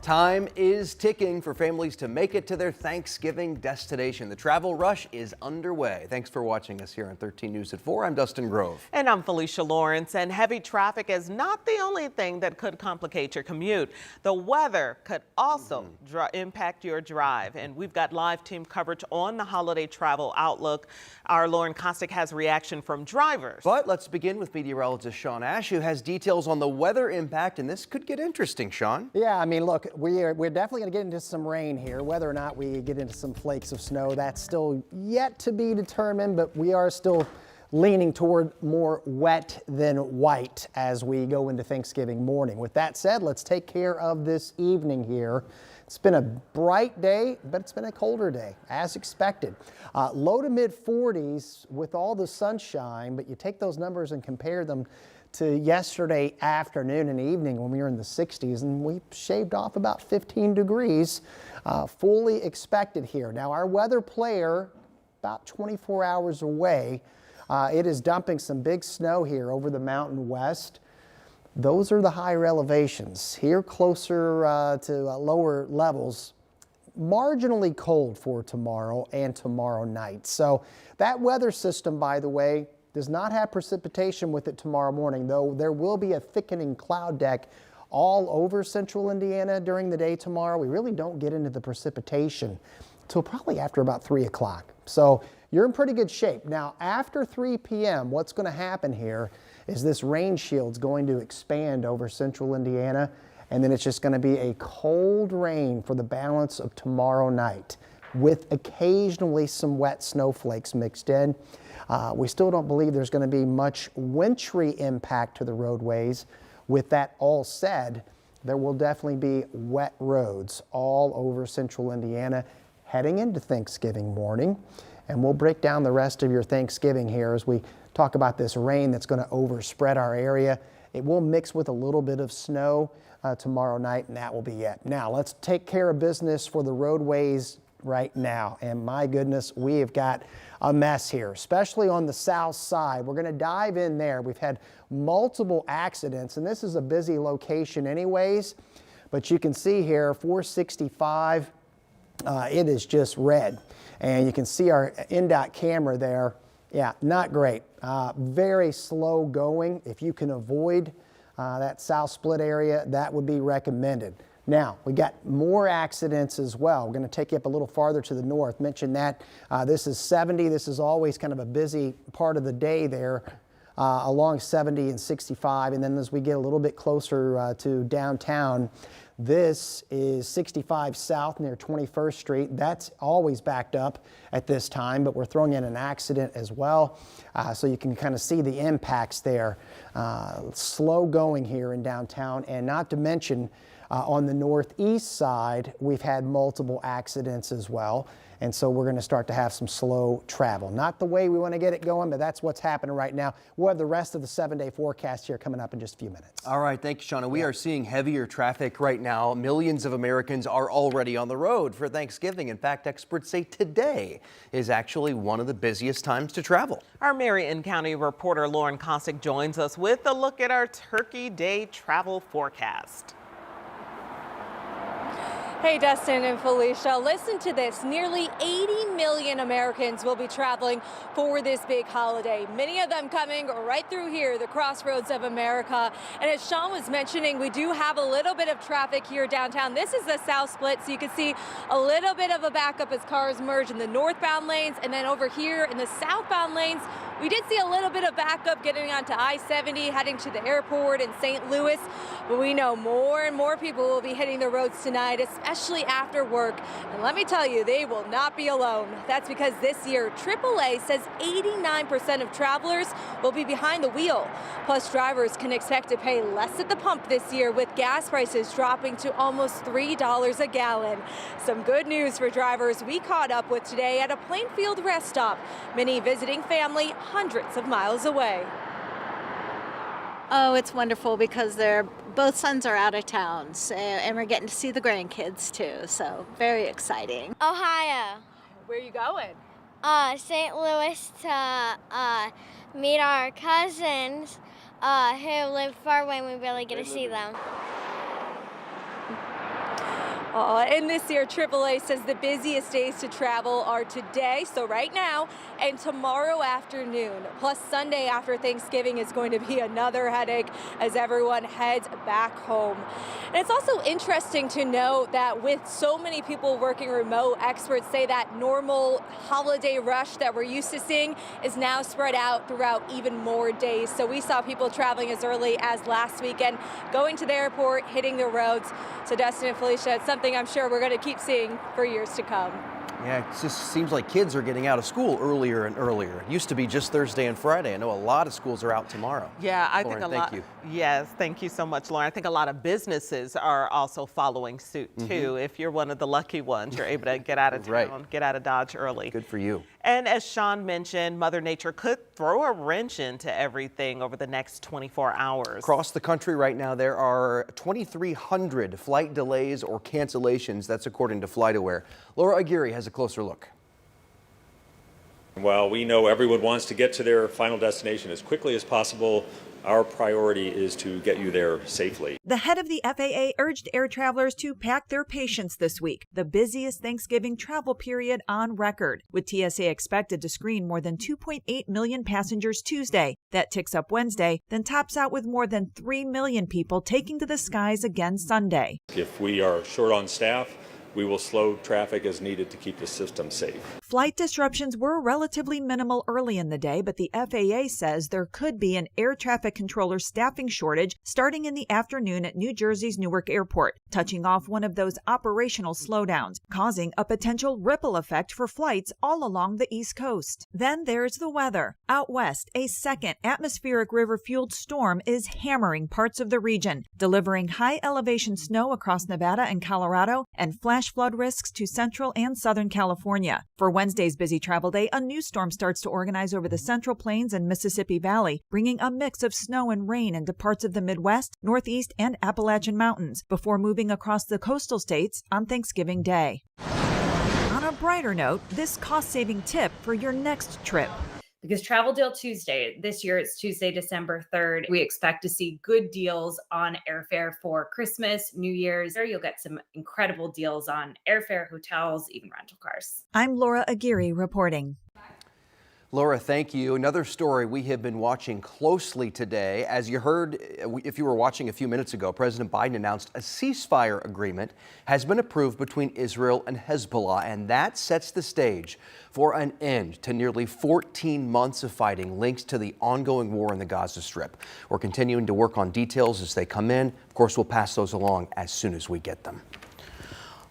Time is ticking for families to make it to their Thanksgiving destination. The travel rush is underway. Thanks for watching us here on 13 News at 4. I'm Dustin Grove. And I'm Felicia Lawrence. And heavy traffic is not the only thing that could complicate your commute. The weather could also impact your drive. And we've got live team coverage on the holiday travel outlook. Our Lauren Kostick has reaction from drivers. But let's begin with meteorologist Sean Ash, who has details on the weather impact. And this could get interesting, Sean. Yeah, I mean, look, we're definitely going to get into some rain here. Whether or not we get into some flakes of snow, that's still yet to be determined, but we are still leaning toward more wet than white as we go into Thanksgiving morning. With that said, let's take care of this evening here. It's been a bright day, but it's been a colder day, as expected. Low to mid 40s with all the sunshine, but you take those numbers and compare them to yesterday afternoon and evening when we were in the 60s, and we shaved off about 15 degrees, fully expected here. Now, our weather player, about 24 hours away, it is dumping some big snow here over the mountain west. Those are the higher elevations. Here closer to lower levels, marginally cold for tomorrow and tomorrow night. So that weather system, by the way, does not have precipitation with it tomorrow morning, though there will be a thickening cloud deck all over central Indiana during the day tomorrow. We really don't get into the precipitation until probably after about 3 o'clock. So you're in pretty good shape. Now, after 3 p.m., what's going to happen here is this rain shield's going to expand over central Indiana, and then it's just going to be a cold rain for the balance of tomorrow night with occasionally some wet snowflakes mixed in. We still don't believe there's going to be much wintry impact to the roadways. With that all said, there will definitely be wet roads all over central Indiana heading into Thanksgiving morning. And we'll break down the rest of your Thanksgiving here as we talk about this rain that's going to overspread our area. It will mix with a little bit of snow tomorrow night, and that will be it. Now, let's take care of business for the roadways right now. And my goodness, we have got a mess here, especially on the south side. We're going to dive in there. We've had multiple accidents, and this is a busy location anyways, but you can see here 465, it is just red, and you can see our NDOT camera there. Yeah, not great. Very slow going. If you can avoid that south split area, that would be recommended. Now, we got more accidents as well. We're going to take you up a little farther to the north. Mentioned that this is 70. This is always kind of a busy part of the day there along 70 and 65. And then as we get a little bit closer to downtown, this is 65 south near 21st Street. That's always backed up at this time, but we're throwing in an accident as well. So you can kind of see the impacts there. Slow going here in downtown, and not to mention on the northeast side, we've had multiple accidents as well. And so we're going to start to have some slow travel. Not the way we want to get it going, but that's what's happening right now. We'll have the rest of the 7-day forecast here coming up in just a few minutes. All right. Thank you, Sean. And we are seeing heavier traffic right now. Millions of Americans are already on the road for Thanksgiving. In fact, experts say today is actually one of the busiest times to travel. Our Marion County reporter Lauren Kostick joins us with a look at our Turkey Day travel forecast. Hey, Dustin and Felicia, listen to this. Nearly 80 million Americans will be traveling for this big holiday. Many of them coming right through here, the crossroads of America. And as Sean was mentioning, we do have a little bit of traffic here downtown. This is the south split, so you can see a little bit of a backup as cars merge in the northbound lanes. And then over here in the southbound lanes, we did see a little bit of backup getting onto I-70, heading to the airport in St. Louis. But we know more and more people will be hitting the roads tonight, especially after work. And let me tell you, they will not be alone. That's because this year, AAA says 89% of travelers will be behind the wheel. Plus, drivers can expect to pay less at the pump this year, with gas prices dropping to almost $3 a gallon. Some good news for drivers we caught up with today at a Plainfield rest stop. Many visiting family hundreds of miles away. Oh, it's wonderful because both sons are out of town, so, and we're getting to see the grandkids too, so very exciting. Ohio. Where are you going? St. Louis to meet our cousins who live far away and we barely get to see them. And this year, AAA says the busiest days to travel are today, so right now, and tomorrow afternoon. Plus, Sunday after Thanksgiving is going to be another headache as everyone heads back home. And it's also interesting to note that with so many people working remote, experts say that normal holiday rush that we're used to seeing is now spread out throughout even more days. So we saw people traveling as early as last weekend, going to the airport, hitting the roads. So Dustin and Felicia, it's something I'm sure we're going to keep seeing for years to come. Yeah, it just seems like kids are getting out of school earlier and earlier. It used to be just Thursday and Friday. I know a lot of schools are out tomorrow. Yeah, I Lauren, think a lot. thank you. Yes, thank you so much, Lauren. I think a lot of businesses are also following suit too. If you're one of the lucky ones, you're able to get out of town, Right. get out of Dodge early. Good for you. And as Sean mentioned, Mother Nature could throw a wrench into everything over the next 24 hours. Across the country right now, there are 2,300 flight delays or cancellations. That's according to FlightAware. Laura Aguirre has a closer look. While we know everyone wants to get to their final destination as quickly as possible, our priority is to get you there safely. The head of the FAA urged air travelers to pack their patience this week, the busiest Thanksgiving travel period on record, with TSA expected to screen more than 2.8 million passengers Tuesday. That ticks up Wednesday, then tops out with more than 3 million people taking to the skies again Sunday. If we are short on staff, we will slow traffic as needed to keep the system safe. Flight disruptions were relatively minimal early in the day, but the FAA says there could be an air traffic controller staffing shortage starting in the afternoon at New Jersey's Newark Airport, touching off one of those operational slowdowns, causing a potential ripple effect for flights all along the East Coast. Then there's the weather. Out west, a second atmospheric river-fueled storm is hammering parts of the region, delivering high elevation snow across Nevada and Colorado and flash flood risks to central and southern California. For Wednesday's busy travel day, a new storm starts to organize over the Central Plains and Mississippi Valley, bringing a mix of snow and rain into parts of the Midwest, Northeast, and Appalachian Mountains before moving across the coastal states on Thanksgiving Day. On a brighter note, this cost-saving tip for your next trip. Because Travel Deal Tuesday, this year it's Tuesday, December 3rd. We expect to see good deals on airfare for Christmas, New Year's. There you'll get some incredible deals on airfare, hotels, even rental cars. I'm Laura Aguirre reporting. Laura, thank you. Another story we have been watching closely today. As you heard, if you were watching a few minutes ago, President Biden announced a ceasefire agreement has been approved between Israel and Hezbollah, and that sets the stage for an end to nearly 14 months of fighting linked to the ongoing war in the Gaza Strip. We're continuing to work on details as they come in. Of course, we'll pass those along as soon as we get them.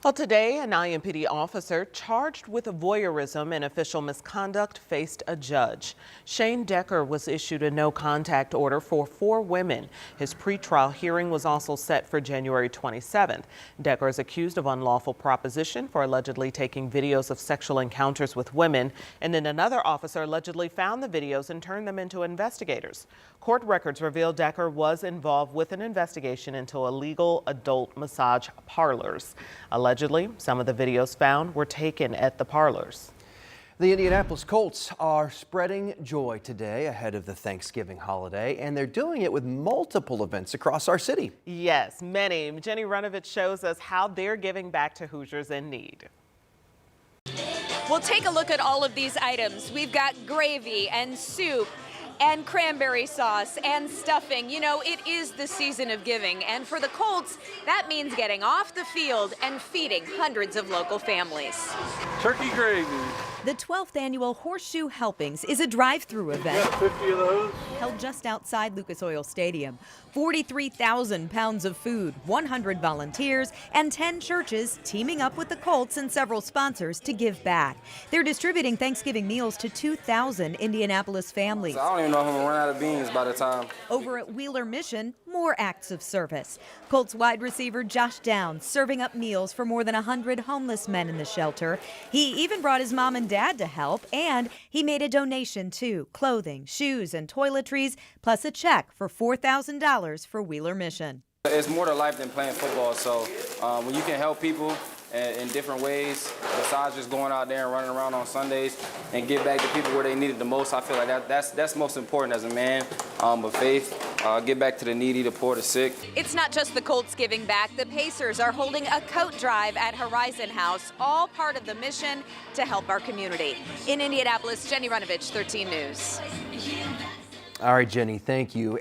Well, today, an IMPD officer charged with voyeurism and official misconduct faced a judge. Shane Decker was issued a no-contact order for 4 women. His pretrial hearing was also set for January 27th. Decker is accused of unlawful proposition for allegedly taking videos of sexual encounters with women, and then another officer allegedly found the videos and turned them into investigators. Court records reveal Decker was involved with an investigation into illegal adult massage parlors. Allegedly, some of the videos found were taken at the parlors. The Indianapolis Colts are spreading joy today ahead of the Thanksgiving holiday, and they're doing it with multiple events across our city. Yes, many. Jenny Runovich shows us how they're giving back to Hoosiers in need. We'll take a look at all of these items. We've got gravy and soup and cranberry sauce and stuffing. You know, it is the season of giving, and for the Colts, that means getting off the field and feeding hundreds of local families. Turkey gravy. The 12th annual Horseshoe Helpings is a drive-through event. Got 50 of those. Held just outside Lucas Oil Stadium. 43,000 pounds of food, 100 volunteers, and 10 churches teaming up with the Colts and several sponsors to give back. They're distributing Thanksgiving meals to 2,000 Indianapolis families. So I don't even know if I'm gonna run out of beans by the time. Over at Wheeler Mission, more acts of service. Colts wide receiver Josh Downs serving up meals for more than 100 homeless men in the shelter. He even brought his mom and dad to help, and he made a donation too: clothing, shoes, and toiletries, plus a check for $4,000 for Wheeler Mission. It's more to life than playing football, so when you can help people in different ways, besides just going out there and running around on Sundays and give back to people where they need it the most, I feel like that's most important as a man but faith, give back to the needy, the poor, the sick. It's not just the Colts giving back. The Pacers are holding a coat drive at Horizon House, all part of the mission to help our community. In Indianapolis, Jenny Runovich, 13 News. All right, Jenny, thank you.